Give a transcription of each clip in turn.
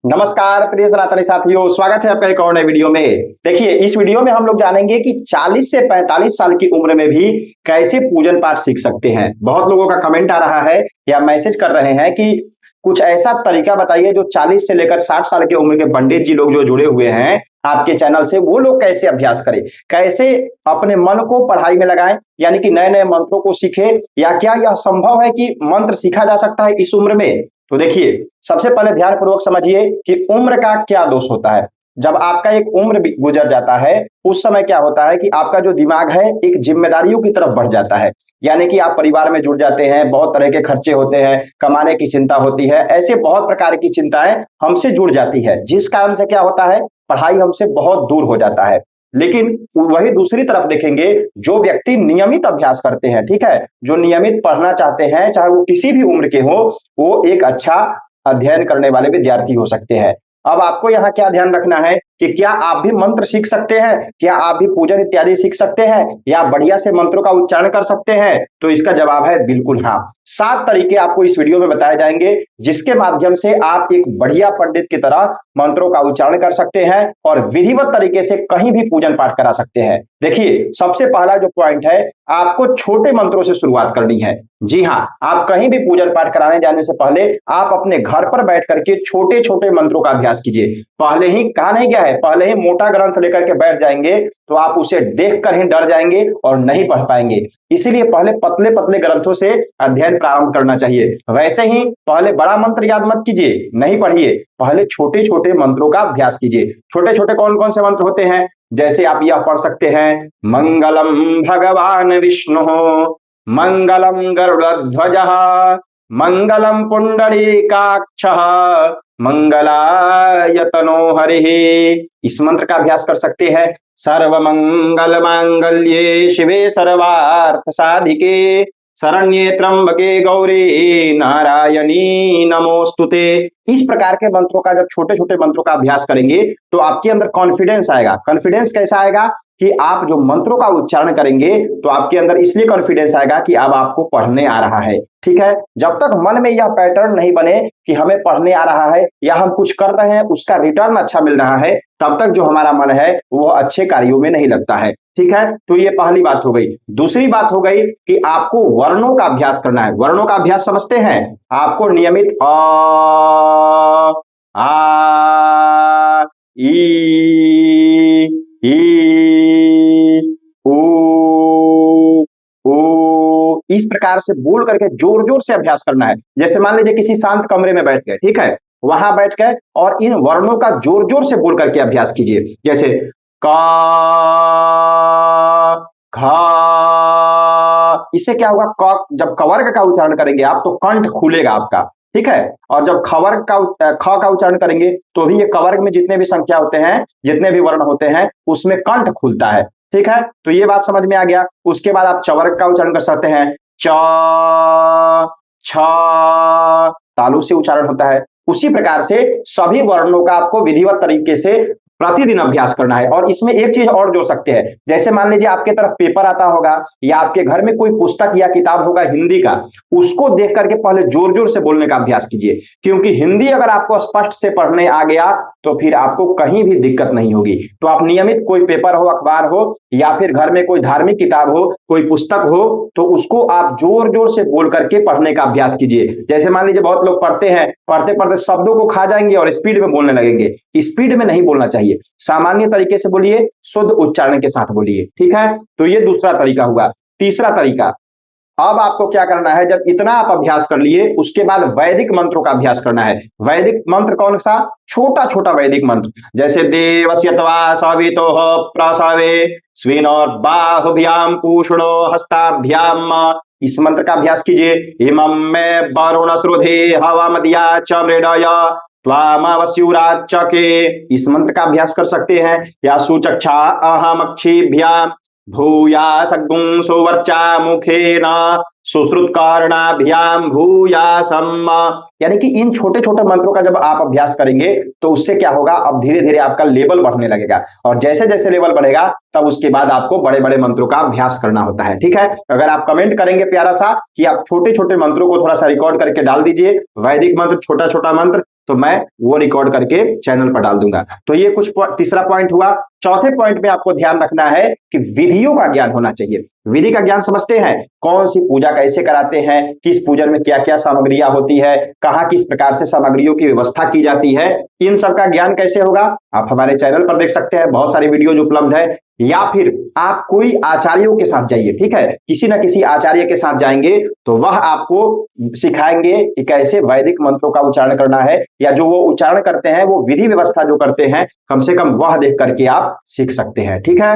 नमस्कार प्रिय सनातनी साथियों, स्वागत है आपका एक और नए वीडियो में। देखिए, इस वीडियो में हम लोग जानेंगे कि 40 से 45 साल की उम्र में भी कैसे पूजन पाठ सीख सकते हैं। बहुत लोगों का कमेंट आ रहा है या मैसेज कर रहे हैं कि कुछ ऐसा तरीका बताइए जो 40 से लेकर 60 साल की उम्र के पंडित जी लोग जो जुड़े हुए हैं आपके चैनल से, वो लोग कैसे अभ्यास करें, कैसे अपने मन को पढ़ाई में लगाएं, यानी कि नए नए मंत्रों को सीखें, या क्या यह संभव है कि मंत्र सीखा जा सकता है इस उम्र में। तो देखिए, सबसे पहले ध्यानपूर्वक समझिए कि उम्र का क्या दोष होता है। जब आपका एक उम्र गुजर जाता है, उस समय क्या होता है कि आपका जो दिमाग है एक जिम्मेदारियों की तरफ बढ़ जाता है। यानी कि आप परिवार में जुड़ जाते हैं, बहुत तरह के खर्चे होते हैं, कमाने की चिंता होती है, ऐसे बहुत प्रकार की चिंताएं हमसे जुड़ जाती है, जिस कारण से क्या होता है, पढ़ाई हमसे बहुत दूर हो जाता है। लेकिन वही दूसरी तरफ देखेंगे, जो व्यक्ति नियमित अभ्यास करते हैं, ठीक है, जो नियमित पढ़ना चाहते हैं, चाहे वो किसी भी उम्र के हो, वो एक अच्छा अध्ययन करने वाले विद्यार्थी हो सकते हैं। अब आपको यहाँ क्या ध्यान रखना है कि क्या आप भी मंत्र सीख सकते हैं, क्या आप भी पूजन इत्यादि सीख सकते हैं, या बढ़िया से मंत्रों का उच्चारण कर सकते हैं। तो इसका जवाब है बिल्कुल हाँ। 7 तरीके आपको इस वीडियो में बताए जाएंगे, जिसके माध्यम से आप एक बढ़िया पंडित की तरह मंत्रों का उच्चारण कर सकते हैं और विधिवत तरीके से कहीं भी पूजन पाठ करा सकते हैं। देखिए, सबसे पहला जो पॉइंट है, आपको छोटे मंत्रों से शुरुआत करनी है। जी हाँ, आप कहीं भी पूजन पाठ कराने जाने से पहले आप अपने घर पर बैठ करके छोटे छोटे मंत्रों का अभ्यास कीजिए। पहले ही कहा नहीं गया है, पहले ही मोटा ग्रंथ लेकर के बैठ जाएंगे तो आप उसे देख कर ही डर जाएंगे और नहीं पढ़ पाएंगे। इसीलिए पहले पतले पतले ग्रंथों से अध्ययन प्रारंभ करना चाहिए। वैसे ही पहले बड़ा मंत्र याद मत कीजिए, नहीं पढ़िए, पहले छोटे छोटे मंत्रों का अभ्यास कीजिए। छोटे छोटे कौन कौन से मंत्र होते हैं, जैसे आप यह पढ़ सकते हैं, मंगलम भगवान विष्णु, मंगलम गरुड़ध्वज, मंगलम पुंडरीकाक्ष, मंगलाय तनो हरिः। इस मंत्र का अभ्यास कर सकते हैं। सर्व मंगल मांगल्ये शिवे सर्वार्थ साधिके, शरण्ये त्र्यंबके गौरी नारायणी नमोस्तुते। इस प्रकार के मंत्रों का, जब छोटे छोटे मंत्रों का अभ्यास करेंगे तो आपके अंदर कॉन्फिडेंस आएगा। कॉन्फिडेंस कैसा आएगा कि आप जो मंत्रों का उच्चारण करेंगे तो आपके अंदर इसलिए कॉन्फिडेंस आएगा कि अब आपको पढ़ने आ रहा है। ठीक है, जब तक मन में यह पैटर्न नहीं बने कि हमें पढ़ने आ रहा है या हम कुछ कर रहे हैं उसका रिटर्न अच्छा मिल रहा है, तब तक जो हमारा मन है वो अच्छे कार्यों में नहीं लगता है। ठीक है, तो ये पहली बात हो गई। दूसरी बात हो गई कि आपको वर्णों का अभ्यास करना है। वर्णों का अभ्यास समझते हैं, आपको नियमित अ, आ, ई, ऊ इस प्रकार से बोल करके जोर जोर से अभ्यास करना है। जैसे मान लीजिए किसी शांत कमरे में बैठ गए, ठीक है, वहां बैठ गए और इन वर्णों का जोर जोर से बोल करके अभ्यास कीजिए। जैसे का, खा, इससे क्या होगा, जब कवर्ग का उच्चारण करेंगे आप तो कंठ खुलेगा आपका। ठीक है, और जब खवर्ग का ख का उच्चारण करेंगे तो भी ये कवर्ग में जितने भी संख्या होते हैं, जितने भी वर्ण होते हैं, उसमें कंठ खुलता है। ठीक है, तो ये बात समझ में आ गया। उसके बाद आप चवर्ग का उच्चारण कर सकते हैं। च, छ, तालु से उच्चारण होता है। उसी प्रकार से सभी वर्णों का आपको विधिवत तरीके से प्रतिदिन अभ्यास करना है। और इसमें एक चीज और जोड़ सकते हैं, जैसे मान लीजिए आपके तरफ पेपर आता होगा या आपके घर में कोई पुस्तक या किताब होगा हिंदी का, उसको देख करके पहले जोर जोर से बोलने का अभ्यास कीजिए। क्योंकि हिंदी अगर आपको स्पष्ट से पढ़ने आ गया तो फिर आपको कहीं भी दिक्कत नहीं होगी। तो आप नियमित कोई पेपर हो, अखबार हो, या फिर घर में कोई धार्मिक किताब हो, कोई पुस्तक हो, तो उसको आप जोर जोर से बोल करके पढ़ने का अभ्यास कीजिए। जैसे मान लीजिए बहुत लोग पढ़ते हैं, पढ़ते पढ़ते शब्दों को खा जाएंगे और स्पीड में बोलने लगेंगे। स्पीड में नहीं बोलना चाहिए, सामान्य तरीके से बोलिए, शुद्ध उच्चारण के साथ बोलिए। ठीक है, तो ये दूसरा तरीका हुआ। तीसरा तरीका, अब आपको क्या करना है, जब इतना आप अभ्यास कर लिए उसके बाद वैदिक मंत्रों का अभ्यास करना है। वैदिक मंत्र कौन सा, छोटा छोटा वैदिक मंत्र, जैसे देवस्य त्वा सवितोः प्रसवे स्विनोर्बाहुभ्याम पूषणो हस्ताभ्याम। इस मंत्र का अभ्यास कीजिए। इमं मे वरुण श्रुधे हवमद्या च मृडय त्वामवस्युराच्च के। इस मंत्र का अभ्यास कर सकते हैं। या सुचक्षा अहमक्षिभ्याम भूयासगुं सुवर्चा मुखेन सुश्रुतकर्णाभ्याम भूयासम। यानी कि इन छोटे छोटे मंत्रों का जब आप अभ्यास करेंगे तो उससे क्या होगा, अब धीरे धीरे आपका लेवल बढ़ने लगेगा। और जैसे जैसे लेवल बढ़ेगा तब उसके बाद आपको बड़े बड़े मंत्रों का अभ्यास करना होता है। ठीक है, अगर आप कमेंट करेंगे प्यारा सा कि आप छोटे छोटे मंत्रों को थोड़ा सा रिकॉर्ड करके डाल दीजिए, वैदिक मंत्र, छोटा छोटा मंत्र, तो मैं वो रिकॉर्ड करके चैनल पर डाल दूंगा। तो ये कुछ तीसरा पॉइंट हुआ। चौथे पॉइंट में आपको ध्यान रखना है कि विधियों का ज्ञान होना चाहिए। विधि का ज्ञान समझते हैं, कौन सी पूजा कैसे कराते हैं, किस पूजन में क्या क्या सामग्रियां होती है, कहाँ किस प्रकार से सामग्रियों की व्यवस्था की जाती है, इन सब का ज्ञान कैसे होगा आप हमारे चैनल पर देख सकते हैं, बहुत सारी वीडियो उपलब्ध है। या फिर आप कोई आचार्यों के साथ जाइए, ठीक है, किसी ना किसी आचार्य के साथ जाएंगे तो वह आपको सिखाएंगे कि कैसे वैदिक मंत्रों का उच्चारण करना है, या जो वो उच्चारण करते हैं वो विधि व्यवस्था जो करते हैं कम से कम वह देख करके आप सीख सकते हैं। ठीक है।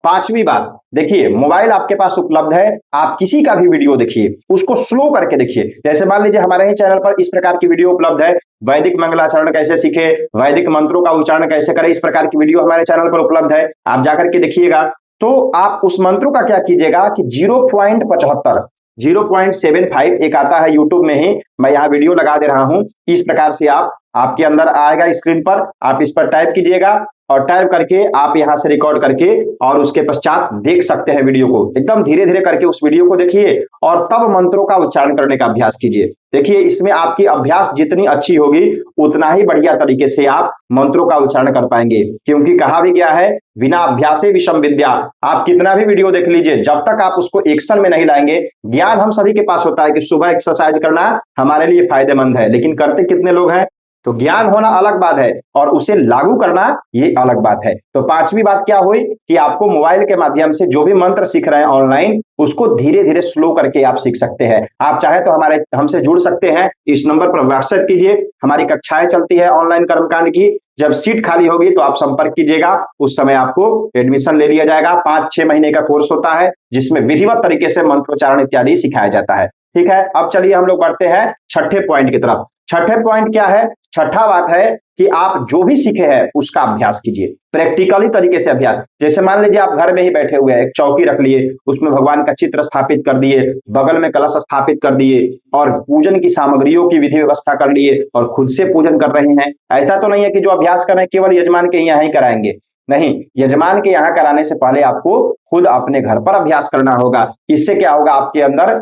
पांचवी बात, देखिए मोबाइल आपके पास उपलब्ध है, आप किसी का भी वीडियो देखिए, उसको स्लो करके देखिए। जैसे मान लीजिए हमारे ही चैनल पर इस प्रकार की वीडियो उपलब्ध है, वैदिक मंगलाचरण कैसे सीखे, वैदिक मंत्रों का उच्चारण कैसे करें, इस प्रकार की वीडियो हमारे चैनल पर उपलब्ध है, आप जाकर के देखिएगा। तो आप उस मंत्रों का क्या कीजिएगा कि 0.75 0.75 एक आता है यूट्यूब में ही, मैं यहाँ वीडियो लगा दे रहा हूं, इस प्रकार से आपके अंदर आएगा स्क्रीन पर, आप इस पर टाइप कीजिएगा और टाइप करके आप यहां से रिकॉर्ड करके और उसके पश्चात देख सकते हैं वीडियो को। एकदम धीरे धीरे करके उस वीडियो को देखिए और तब मंत्रों का उच्चारण करने का अभ्यास कीजिए। देखिए इसमें आपकी अभ्यास जितनी अच्छी होगी उतना ही बढ़िया तरीके से आप मंत्रों का उच्चारण कर पाएंगे, क्योंकि कहा भी गया है बिना अभ्यासे विषम विद्या। आप कितना भी वीडियो देख लीजिए, जब तक आप उसको एक्शन में नहीं लाएंगे, ज्ञान हम सभी के पास होता है कि सुबह एक्सरसाइज करना हमारे लिए फायदेमंद है, लेकिन करते कितने लोग हैं? तो ज्ञान होना अलग बात है और उसे लागू करना ये अलग बात है। तो पांचवी बात क्या हुई कि आपको मोबाइल के माध्यम से जो भी मंत्र सीख रहे हैं ऑनलाइन, उसको धीरे धीरे स्लो करके आप सीख सकते हैं। आप चाहे तो हमसे जुड़ सकते हैं, इस नंबर पर व्हाट्सएप कीजिए, हमारी कक्षाएं चलती है ऑनलाइन कर्मकांड की, जब सीट खाली होगी तो आप संपर्क कीजिएगा, उस समय आपको एडमिशन ले लिया जाएगा। 5-6 महीने का कोर्स होता है जिसमें विधिवत तरीके से मंत्रोच्चारण इत्यादि सिखाया जाता है। ठीक है। अब चलिए हम लोग बढ़ते हैं छठे पॉइंट की तरफ। छठे पॉइंट क्या है? छठा बात है कि आप जो भी सीखे हैं उसका अभ्यास कीजिए, प्रैक्टिकली तरीके से अभ्यास। जैसे मान लीजिए आप घर में ही बैठे हुए हैं, एक चौकी रख लिए, उसमें भगवान का चित्र स्थापित कर दिए, बगल में कलश स्थापित कर दिए और पूजन की सामग्रियों की विधि व्यवस्था कर लिए और खुद से पूजन कर रहे हैं। ऐसा तो नहीं है कि जो अभ्यास कर रहे हैं केवल यजमान के यहाँ ही कराएंगे, नहीं, यजमान के यहाँ कराने से पहले आपको खुद अपने घर पर अभ्यास करना होगा। इससे क्या होगा, आपके अंदर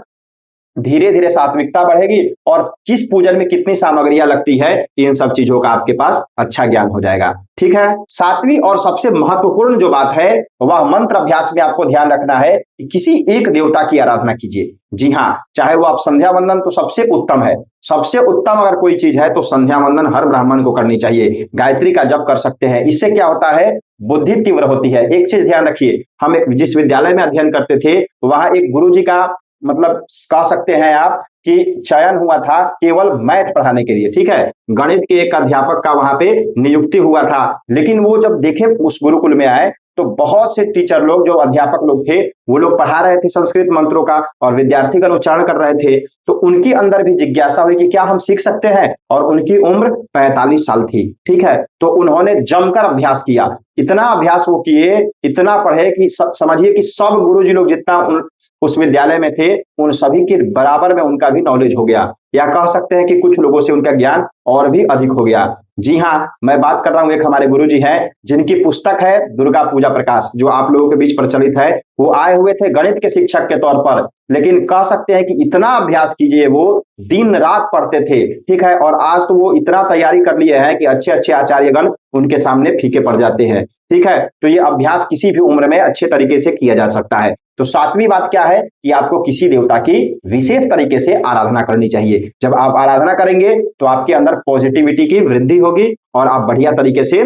धीरे धीरे सात्विकता बढ़ेगी और किस पूजन में कितनी सामग्रियां लगती है, इन सब चीजों का आपके पास अच्छा ज्ञान हो जाएगा। ठीक है। सातवीं और सबसे महत्वपूर्ण जो बात है वह मंत्र अभ्यास में आपको ध्यान रखना है कि किसी एक देवता की आराधना कीजिए। जी हाँ, चाहे वो आप संध्या वंदन तो सबसे उत्तम है, सबसे उत्तम अगर कोई चीज है तो संध्या वंदन हर ब्राह्मण को करनी चाहिए। गायत्री का जप कर सकते हैं, इससे क्या होता है, बुद्धि तीव्र होती है। एक चीज ध्यान रखिए, हम एक जिस विद्यालय में अध्ययन करते थे वहां एक गुरु जी का मतलब कह सकते हैं आप कि चयन हुआ था केवल मैथ पढ़ाने के लिए। ठीक है, गणित के एक अध्यापक का वहां पे नियुक्ति हुआ था, लेकिन वो जब देखे उस गुरुकुल में आए तो बहुत से टीचर लोग जो अध्यापक लोग थे वो लोग पढ़ा रहे थे संस्कृत मंत्रों का और विद्यार्थी का उच्चारण कर रहे थे, तो उनके अंदर भी जिज्ञासा हुई कि क्या हम सीख सकते हैं, और उनकी उम्र 45 साल थी। ठीक है, तो उन्होंने जमकर अभ्यास किया, इतना अभ्यास वो किए, इतना पढ़े कि समझिए कि सब गुरुजी लोग जितना उस विद्यालय में थे उन सभी के बराबर में उनका भी नॉलेज हो गया, या कह सकते हैं कि कुछ लोगों से उनका ज्ञान और भी अधिक हो गया। जी हाँ, मैं बात कर रहा हूं, एक हमारे गुरुजी हैं जिनकी पुस्तक है दुर्गा पूजा प्रकाश, जो आप लोगों के बीच प्रचलित है। वो आए हुए थे गणित के शिक्षक के तौर पर, लेकिन कह सकते हैं कि इतना अभ्यास कीजिए, वो दिन रात पढ़ते थे। ठीक है, और आज तो वो इतना तैयारी कर लिए हैं कि अच्छे अच्छे आचार्यगण उनके सामने फीके पड़ जाते हैं। ठीक है, तो ये अभ्यास किसी भी उम्र में अच्छे तरीके से किया जा सकता है। तो सातवीं बात क्या है कि आपको किसी देवता की विशेष तरीके से आराधना करनी चाहिए। जब आप आराधना करेंगे तो आपके अंदर पॉजिटिविटी की वृद्धि होगी और आप बढ़िया तरीके से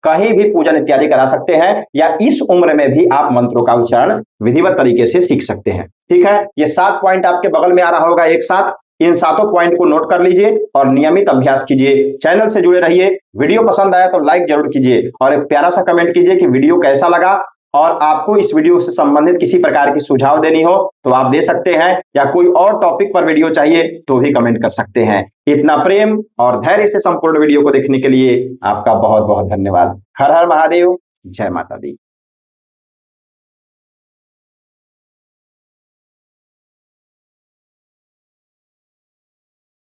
कहीं भी पूजन इत्यादि करा सकते हैं, या इस उम्र में भी आप मंत्रों का उच्चारण विधिवत तरीके से सीख सकते हैं। ठीक है, ये 7 पॉइंट आपके बगल में आ रहा होगा एक साथ, इन 7 पॉइंट को नोट कर लीजिए और नियमित अभ्यास कीजिए। चैनल से जुड़े रहिए, वीडियो पसंद आया तो लाइक जरूर कीजिए और एक प्यारा सा कमेंट कीजिए कि वीडियो कैसा लगा, और आपको इस वीडियो से संबंधित किसी प्रकार की सुझाव देनी हो तो आप दे सकते हैं, या कोई और टॉपिक पर वीडियो चाहिए तो भी कमेंट कर सकते हैं। इतना प्रेम और धैर्य से संपूर्ण वीडियो को देखने के लिए आपका बहुत बहुत धन्यवाद। हर हर महादेव, जय माता दी।